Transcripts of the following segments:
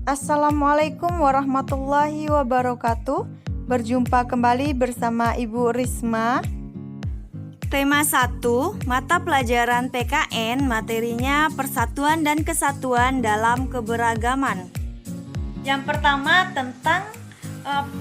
Assalamualaikum warahmatullahi wabarakatuh. Berjumpa kembali bersama Ibu Risma. Tema 1, mata pelajaran PKN, materinya Persatuan dan Kesatuan dalam Keberagaman. Yang pertama tentang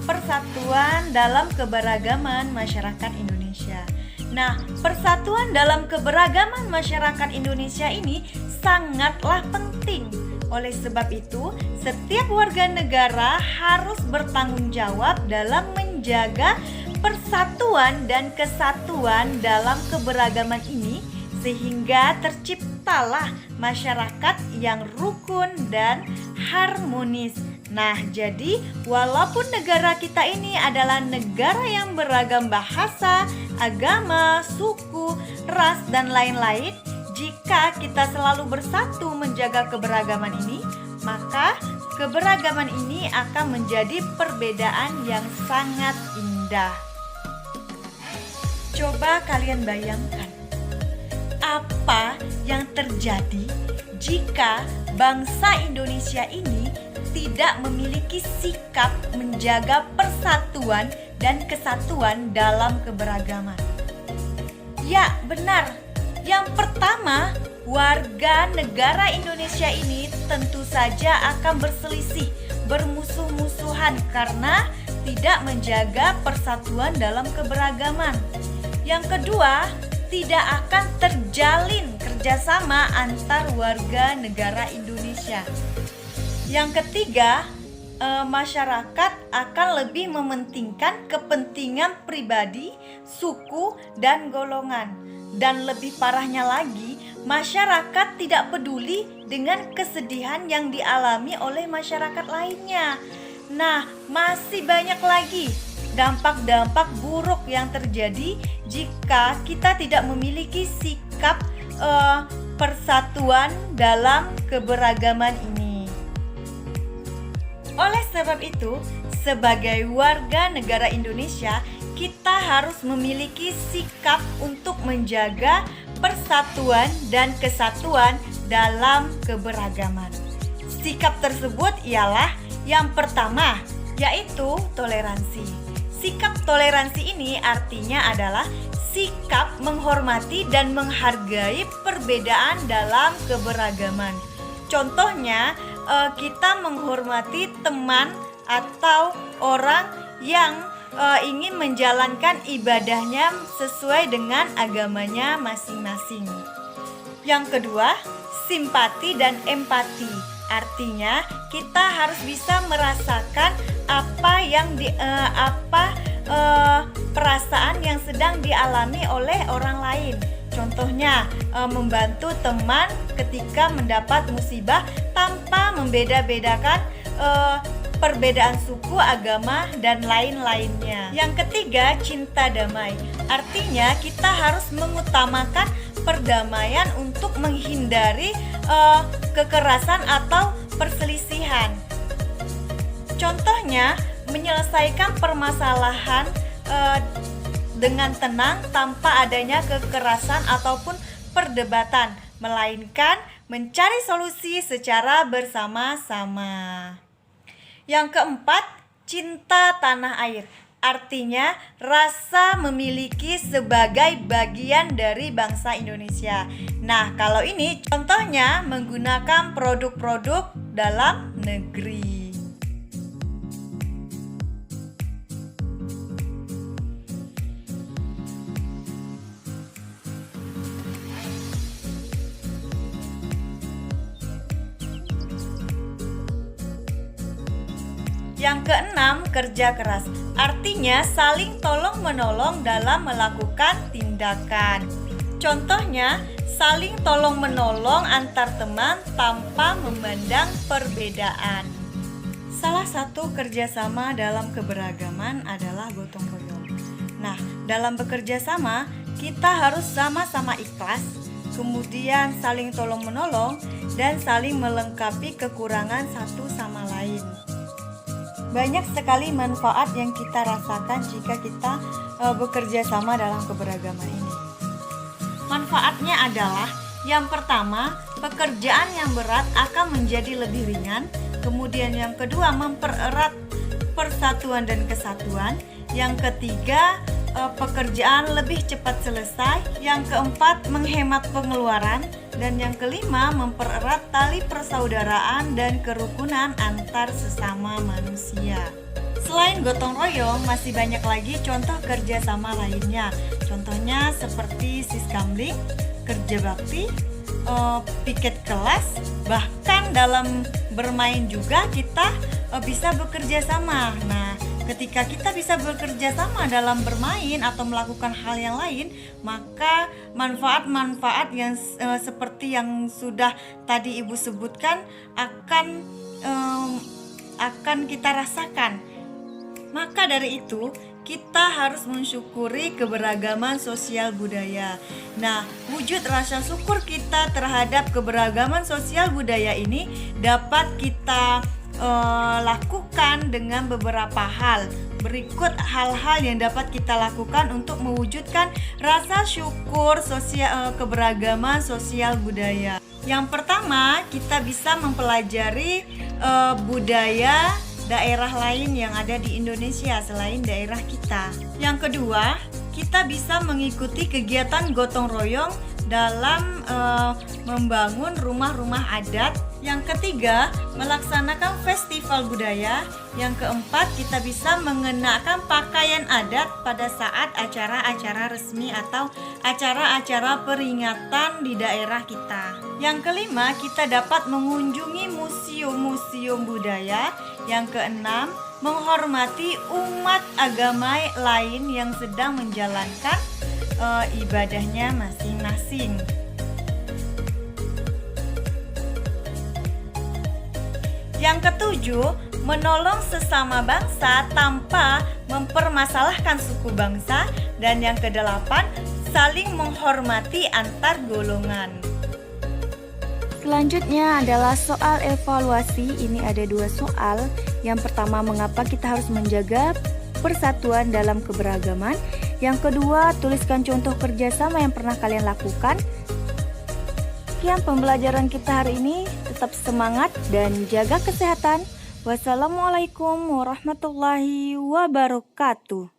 persatuan dalam keberagaman masyarakat Indonesia. Nah, persatuan dalam keberagaman masyarakat Indonesia ini sangatlah penting. Oleh sebab itu, setiap warga negara harus bertanggung jawab dalam menjaga persatuan dan kesatuan dalam keberagaman ini, sehingga terciptalah masyarakat yang rukun dan harmonis. Nah, jadi walaupun negara kita ini adalah negara yang beragam bahasa, agama, suku, ras, dan lain-lain, jika kita selalu bersatu menjaga keberagaman ini, maka keberagaman ini akan menjadi perbedaan yang sangat indah. Coba kalian bayangkan, apa yang terjadi jika bangsa Indonesia ini tidak memiliki sikap menjaga persatuan dan kesatuan dalam keberagaman? Ya, benar. Yang pertama, warga negara Indonesia ini tentu saja akan berselisih, bermusuh-musuhan karena tidak menjaga persatuan dalam keberagaman. Yang kedua, tidak akan terjalin kerjasama antar warga negara Indonesia. Yang ketiga, masyarakat akan lebih mementingkan kepentingan pribadi, suku, dan golongan. Dan lebih parahnya lagi, masyarakat tidak peduli dengan kesedihan yang dialami oleh masyarakat lainnya. Nah, masih banyak lagi dampak-dampak buruk yang terjadi jika kita tidak memiliki sikap persatuan dalam keberagaman ini. Oleh sebab itu, sebagai warga negara Indonesia, kita harus memiliki sikap untuk menjaga persatuan dan kesatuan dalam keberagaman. Sikap tersebut ialah yang pertama, yaitu toleransi. Sikap toleransi ini artinya adalah sikap menghormati dan menghargai perbedaan dalam keberagaman. Contohnya, kita menghormati teman atau orang yang ingin menjalankan ibadahnya sesuai dengan agamanya masing-masing. Yang kedua, simpati dan empati. Artinya, kita harus bisa merasakan perasaan yang sedang dialami oleh orang lain. Contohnya, membantu teman ketika mendapat musibah tanpa membeda-bedakan perbedaan suku, agama, dan lain-lainnya. Yang ketiga, cinta damai. Artinya kita harus mengutamakan perdamaian untuk menghindari kekerasan atau perselisihan. Contohnya, menyelesaikan permasalahan dengan tenang tanpa adanya kekerasan ataupun perdebatan, melainkan mencari solusi secara bersama-sama. Yang keempat, cinta tanah air. Artinya rasa memiliki sebagai bagian dari bangsa Indonesia. Nah, kalau ini contohnya menggunakan produk-produk dalam negeri. Yang keenam, kerja keras. Artinya saling tolong-menolong dalam melakukan tindakan. Contohnya, saling tolong-menolong antar teman tanpa memandang perbedaan. Salah satu kerjasama dalam keberagaman adalah gotong royong. Nah, dalam bekerja sama, kita harus sama-sama ikhlas, kemudian saling tolong-menolong, dan saling melengkapi kekurangan satu sama lain. Banyak sekali manfaat yang kita rasakan jika kita bekerja sama dalam keberagaman ini. Manfaatnya adalah yang pertama, pekerjaan yang berat akan menjadi lebih ringan. Kemudian yang kedua, mempererat persatuan dan kesatuan. Yang ketiga, pekerjaan lebih cepat selesai. Yang keempat, menghemat pengeluaran. Dan yang kelima, mempererat tali persaudaraan dan kerukunan antar sesama manusia. Selain gotong royong, masih banyak lagi contoh kerjasama lainnya. Contohnya seperti siskamling, kerja bakti, piket kelas, bahkan dalam bermain juga kita bisa bekerja sama. Nah, ketika kita bisa bekerja sama dalam bermain atau melakukan hal yang lain, maka manfaat-manfaat yang seperti yang sudah tadi Ibu sebutkan akan kita rasakan. Maka dari itu, kita harus mensyukuri keberagaman sosial budaya. Nah, wujud rasa syukur kita terhadap keberagaman sosial budaya ini dapat kita lakukan dengan beberapa hal. Berikut hal-hal yang dapat kita lakukan untuk mewujudkan rasa syukur keberagaman sosial budaya. Yang pertama, kita bisa mempelajari budaya daerah lain yang ada di Indonesia selain daerah kita. Yang kedua, kita bisa mengikuti kegiatan gotong royong dalam membangun rumah-rumah adat. Yang ketiga, melaksanakan festival budaya. Yang keempat, kita bisa mengenakan pakaian adat pada saat acara-acara resmi atau acara-acara peringatan di daerah kita. Yang kelima, kita dapat mengunjungi museum-museum budaya. Yang keenam, menghormati umat agama lain yang sedang menjalankan ibadahnya masing-masing. Yang ketujuh, menolong sesama bangsa tanpa mempermasalahkan suku bangsa. Dan yang kedelapan, saling menghormati antar golongan. Selanjutnya adalah soal evaluasi. Ini ada 2 soal. Yang pertama, mengapa kita harus menjaga persatuan dalam keberagaman. Yang kedua, tuliskan contoh kerjasama yang pernah kalian lakukan. Sekian pembelajaran kita hari ini. Tetap semangat dan jaga kesehatan. Wassalamualaikum warahmatullahi wabarakatuh.